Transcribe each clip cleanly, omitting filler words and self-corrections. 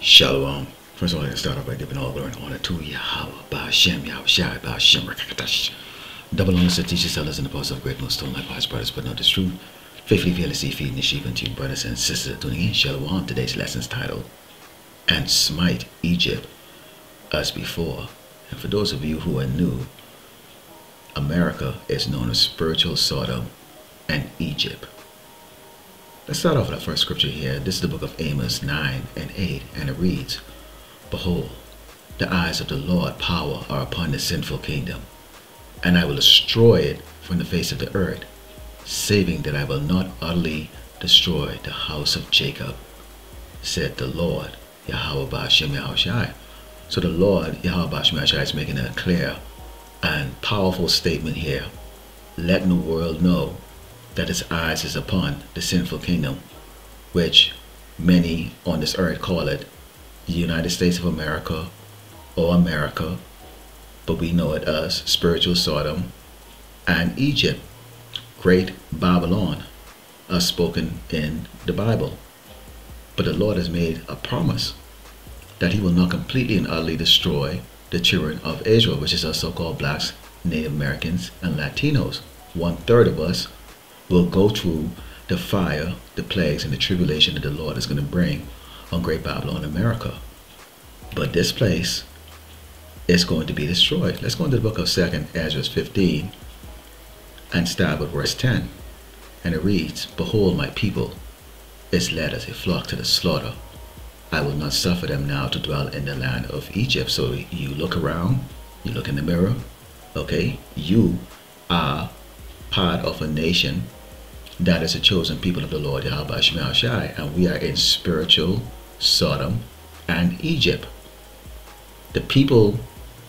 Shalom. First of all, let's start off by giving all glory and honor to Yahweh, Ba'ashem, Yahweh Shai, Ba'ashem, Rakakatash. Double honors to teachers, sellers, and the apostles of great millstone, likewise, brothers, but not this truth. Faithfully, fearlessly feeding the sheep unto you, brothers and sisters, tuning in. Shalom. Today's lesson is titled, And Smite Egypt as Before. And for those of you who are new, America is known as spiritual Sodom and Egypt. Let's start off with our first scripture here. This is the book of Amos 9 and 8, and it reads, Behold, the eyes of the Lord power are upon the sinful kingdom, and I will destroy it from the face of the earth, saving that I will not utterly destroy the house of Jacob, said the Lord, Yahweh Ba'ashem Yahweh Shai. So the Lord, Yahweh Ba'ashem Yahweh Shai, is making a clear and powerful statement here, letting the world know that his eyes is upon the sinful kingdom, which many on this earth call it the United States of America or America, but we know it as spiritual Sodom and Egypt, great Babylon, as spoken in the Bible. But the Lord has made a promise that he will not completely and utterly destroy the children of Israel, which is our so-called blacks, Native Americans, and Latinos. 1/3 of us will go through the fire, the plagues, and the tribulation that the Lord is going to bring on Great Babylon, America. But this place is going to be destroyed. Let's go into the book of 2nd Ezra 15 and start with verse 10. And it reads, Behold, my people is led as a flock to the slaughter. I will not suffer them now to dwell in the land of Egypt. So you look around, you look in the mirror, okay? You are part of a nation that is a chosen people of the Lord, Yahweh Shai Shai, and we are in spiritual Sodom and Egypt. The people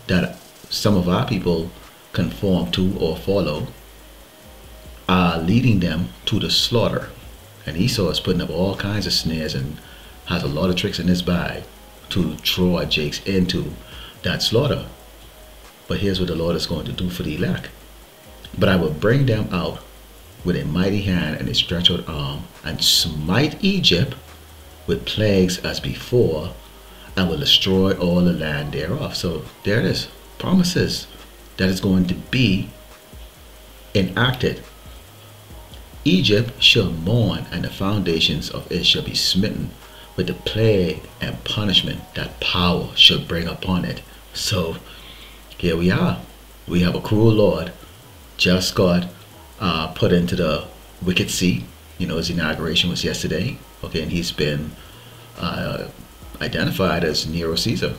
that some of our people conform to or follow are leading them to the slaughter. And Esau is putting up all kinds of snares and has a lot of tricks in his bag to draw Jakes into that slaughter. But here's what the Lord is going to do for the elect. But I will bring them out with a mighty hand and a stretched out arm, and smite Egypt with plagues as before, and will destroy all the land thereof. So there it is, promises that is going to be enacted. Egypt shall mourn, and the foundations of it shall be smitten with the plague and punishment that power shall bring upon it. So here we are. We have a cruel Lord just got put into the wicked seat. You know, his inauguration was yesterday. Okay, and he's been identified as Nero Caesar.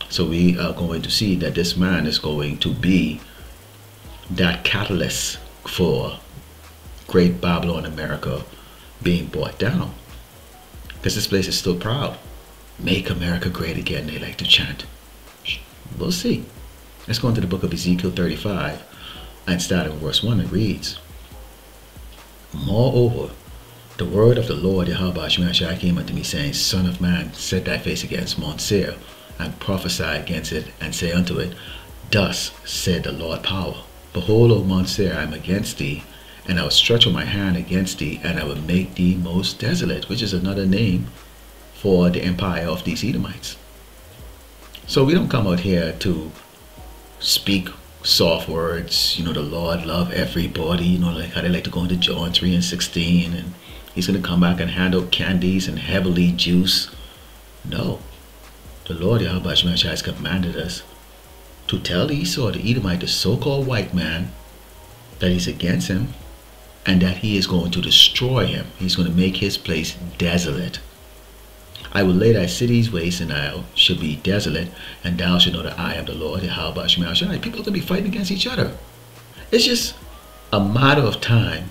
So we are going to see that this man is going to be that catalyst for Great Babylon, America being brought down. Because this place is still proud. Make America great again, they like to chant. We'll see. Let's go into the book of Ezekiel 35 and start in verse 1. It reads, Moreover, the word of the Lord Yahweh Shai came unto me, saying, Son of man, set thy face against Mount Seir, and prophesy against it, and say unto it, Thus said the Lord power, Behold, O Mount Seir, I am against thee, and I will stretch out my hand against thee, and I will make thee most desolate, which is another name for the empire of these Edomites. So we don't come out here to speak soft words. You know, the Lord love everybody, you know, like how they like to go into John 3 and 16, and he's going to come back and hand out candies and heavenly juice. No. The Lord Yahweh Shai has commanded us to tell Esau, the Edomite, the so-called white man, that he's against him and that he is going to destroy him. He's going to make his place desolate. I will lay thy cities waste, and thou shalt be desolate, and thou shalt know that I am the Lord, Yahweh Shai Shai. People are going to be fighting against each other. It's just a matter of time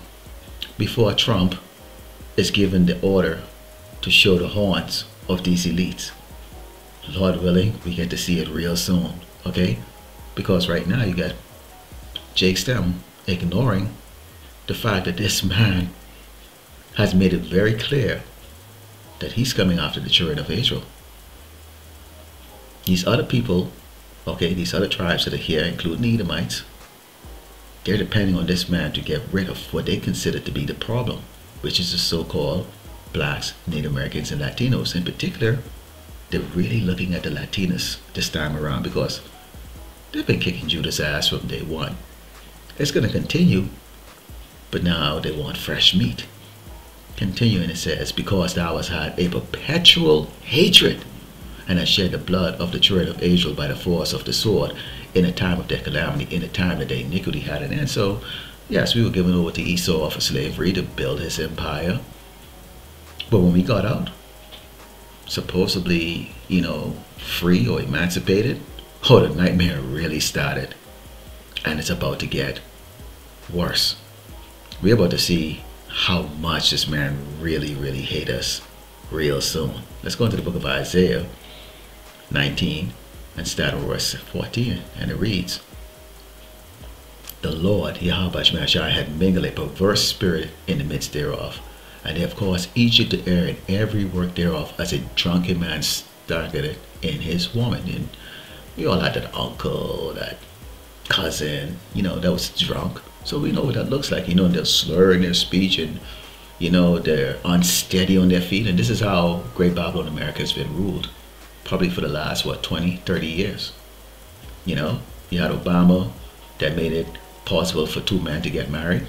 before Trump is given the order to show the horns of these elites. Lord willing, we get to see it real soon, okay? Because right now you got Jake Stem ignoring the fact that this man has made it very clear that he's coming after the children of Israel. These other people, okay, these other tribes that are here, including the Edomites, they're depending on this man to get rid of what they consider to be the problem, which is the so-called blacks, Native Americans, and Latinos. In particular, they're really looking at the Latinas this time around because they've been kicking Judah's ass from day one. It's going to continue, but now they want fresh meat. Continuing, it says, because thou hast had a perpetual hatred, and hast shed the blood of the children of Israel by the force of the sword, in the time of their calamity, in the time that their iniquity had an end. So, yes, we were given over to Esau for slavery to build his empire. But when we got out, supposedly, free or emancipated, the nightmare really started. And it's about to get worse. We're about to see how much this man really, really hate us real soon. Let's go into the book of Isaiah 19 and start with verse 14. And it reads, the Lord, Yahweh Shemashai, had mingled a perverse spirit in the midst thereof, and they have caused Egypt to err in every work thereof, as a drunken man staggered in his woman. And we all had that uncle, that cousin, that was drunk. So we know what that looks like. They're slurring their speech, and they're unsteady on their feet. And this is how Great Babylon America has been ruled, probably for the last 20, 30 years. You had Obama that made it possible for two men to get married.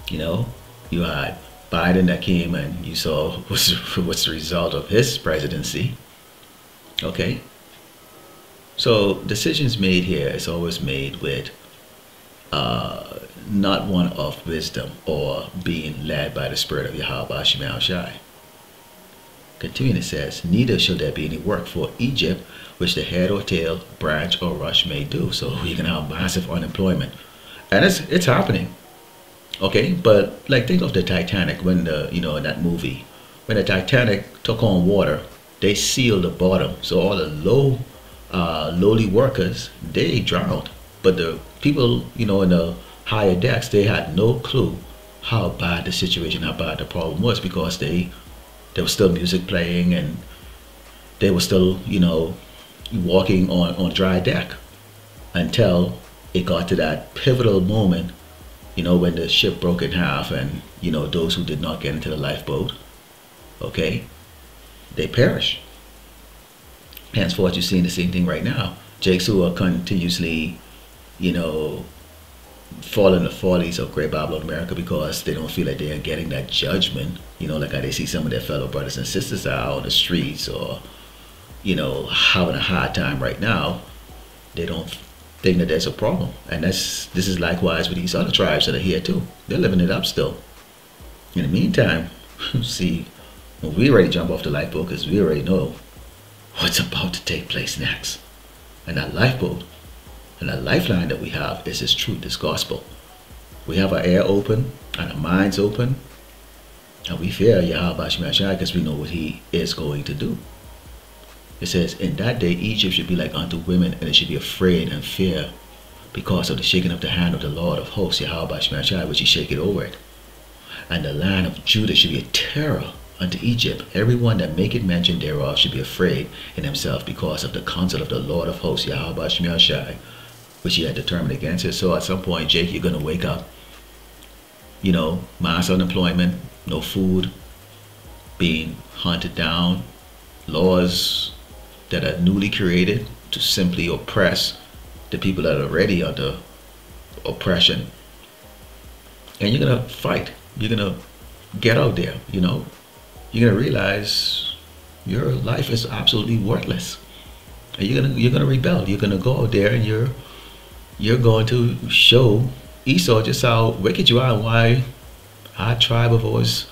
You had Biden that came, and you saw what's the result of his presidency. Okay, so decisions made here is always made with not one of wisdom or being led by the spirit of Yahweh Shemel Shai. Continuing, it says, neither shall there be any work for Egypt which the head or tail, branch or rush may do. So you're gonna have massive unemployment, and it's happening. Okay, but like, think of the Titanic, when in that movie, when the Titanic took on water, they sealed the bottom, so all the lowly workers, they drowned. But the people in the higher decks, they had no clue how bad the situation, how bad the problem was, because there was still music playing, and they were still walking on dry deck, until it got to that pivotal moment, when the ship broke in half, and those who did not get into the lifeboat, okay, they perish. Henceforth, you're seeing the same thing right now. Jakes who are continuously falling the follies of Great Babylon America, because they don't feel like they are getting that judgment, like how they see some of their fellow brothers and sisters out on the streets, or having a hard time right now. They don't think that there's a problem. And this is likewise with these other tribes that are here too. They're living it up still. In the meantime, see, when we already jump off the lifeboat, because we already know what's about to take place next. And that lifeboat and that lifeline that we have is this truth, this gospel. We have our ear open and our minds open, and we fear Yahweh Shemashai, because we know what he is going to do. It says, in that day Egypt should be like unto women, and it should be afraid and fear, because of the shaking of the hand of the Lord of hosts, Yahweh Shemashai, which he shaketh over it. And the land of Judah should be a terror unto Egypt. Everyone that maketh mention thereof should be afraid in himself, because of the counsel of the Lord of hosts, Yahweh Shemashai, which he had determined against it. So at some point, Jake, you're going to wake up, mass unemployment, no food, being hunted down, laws that are newly created to simply oppress the people that are already under oppression. And you're going to fight. You're going to get out there, you're going to realize your life is absolutely worthless. And you're gonna rebel. You're going to go out there, and you're going to show Esau just how wicked you are, and why our tribe of ours,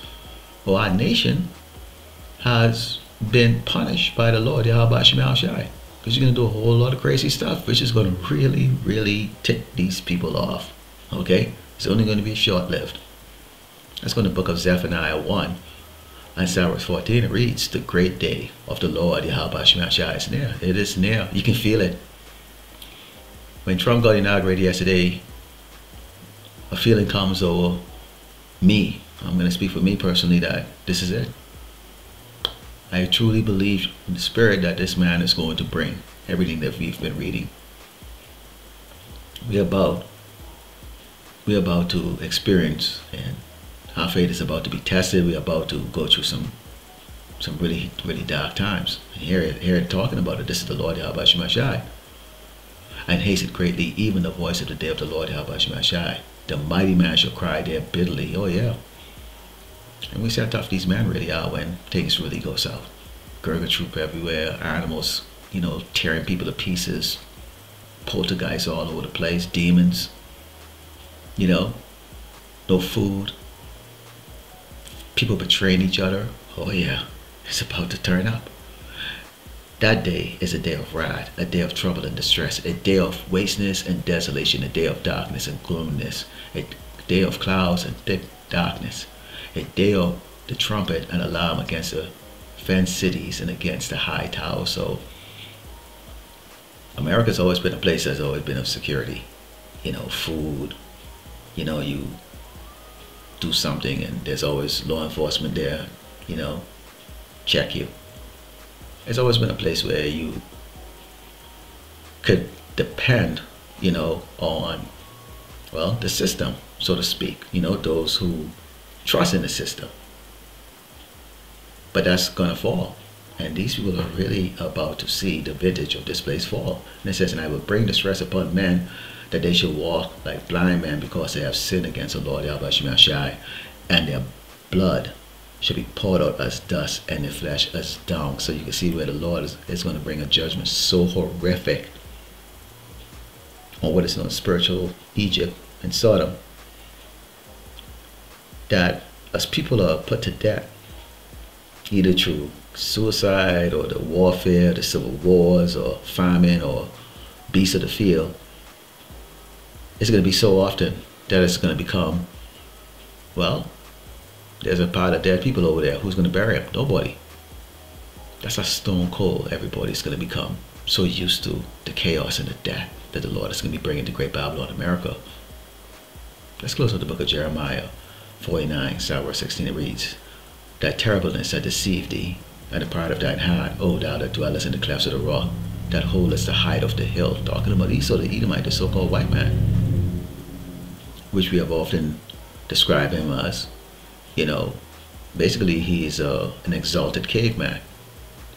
or our nation, has been punished by the Lord, Yahweh Shemel Shai. Because you're going to do a whole lot of crazy stuff, which is going to really, really tick these people off. Okay? It's only going to be short-lived. Let's go to the book of Zephaniah 1 and verse 14. It reads, the great day of the Lord, Yahweh Shemel Shai, is near. It is near. You can feel it. When Trump got inaugurated yesterday, a feeling comes over me. I'm going to speak for me personally, that this is it. I truly believe in the spirit that this man is going to bring everything that we've been reading. We're about to experience, and our faith is about to be tested. We're about to go through some some really, really dark times. And here it talking about it. This is the Lord Yahweh Shemashai. And haste greatly, even the voice of the day of the Lord Yahweh Shemashai. The mighty man shall cry there bitterly. Oh yeah. And we see how tough these men really are when things really go south. Gurga troop everywhere, animals, tearing people to pieces, poltergeists all over the place, demons, no food, people betraying each other. Oh yeah, it's about to turn up. That day is a day of wrath, a day of trouble and distress, a day of wasteness and desolation, a day of darkness and gloominess, a day of clouds and thick darkness, a day of the trumpet and alarm against the fenced cities and against the high towers. So America's always been a place that's always been of security. Food, you do something and there's always law enforcement there, check you. It's always been a place where you could depend, on, the system, so to speak, those who trust in the system. But that's gonna fall. And these people are really about to see the vintage of this place fall. And it says, and I will bring distress upon men, that they shall walk like blind men, because they have sinned against the Lord Yahweh Shemashai, and their blood shall be poured out as dust, and their flesh as dung. So you can see where the Lord is going to bring a judgment so horrific on what is known as spiritual Egypt and Sodom, that as people are put to death, either through suicide or the warfare, the civil wars, or famine, or beasts of the field, it's going to be so often that it's going to become, there's a pile of dead people over there. Who's going to bury them? Nobody. That's how stone cold everybody's going to become. So used to the chaos and the death that the Lord is going to be bringing to Great Babylon, America. Let's close with the book of Jeremiah 49, verse 16. It reads, that terribleness that deceived thee, and the pride of thine heart, O thou that dwellest in the clefts of the rock, that holdest the height of the hill. Talking about Esau the Edomite, the so-called white man, which we have often described him as, basically he's an exalted caveman.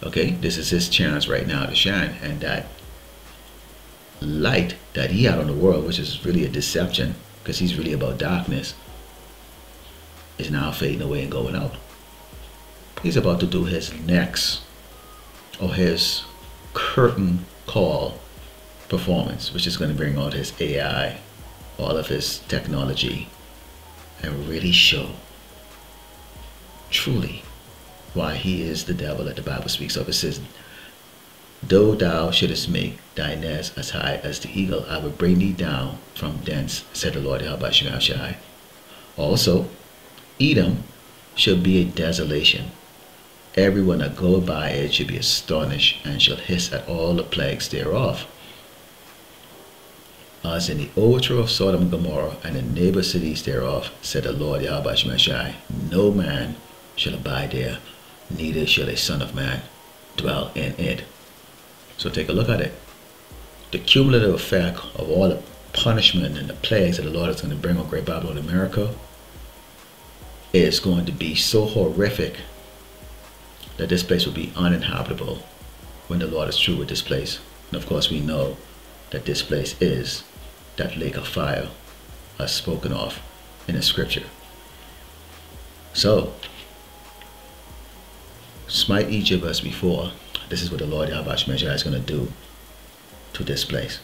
Okay, this is his chance right now to shine, and that light that he had on the world, which is really a deception, because he's really about darkness, is now fading away and going out. He's about to do his next, or his curtain call performance, which is going to bring out his AI, all of his technology, and really show truly why he is the devil that the Bible speaks of. It says, though thou shouldest make thy nest as high as the eagle, I will bring thee down from thence, said the Lord Yahweh Shemashai. Also, Edom shall be a desolation. Everyone that goeth by it shall be astonished, and shall hiss at all the plagues thereof. As in the overthrow of Sodom and Gomorrah, and the neighbor cities thereof, said the Lord Yahweh Shemashai, no man shall abide there, neither shall a son of man dwell in it. So take a look at it. The cumulative effect of all the punishment and the plagues that the Lord is going to bring on Great Babylon, America, is going to be so horrific that this place will be uninhabitable when the Lord is through with this place. And of course we know that this place is that lake of fire as spoken of in the scripture. So, smite Egypt as before. This is what the Lord Yahweh Shemashai is going to do to this place.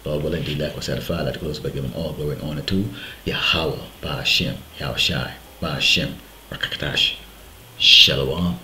Lord willing, the elect will satisfy. Let the close by giving all glory and honor to Yahweh, Ba'ashem, Yahushai, Ba'ashem, Rakakatash, Shalom.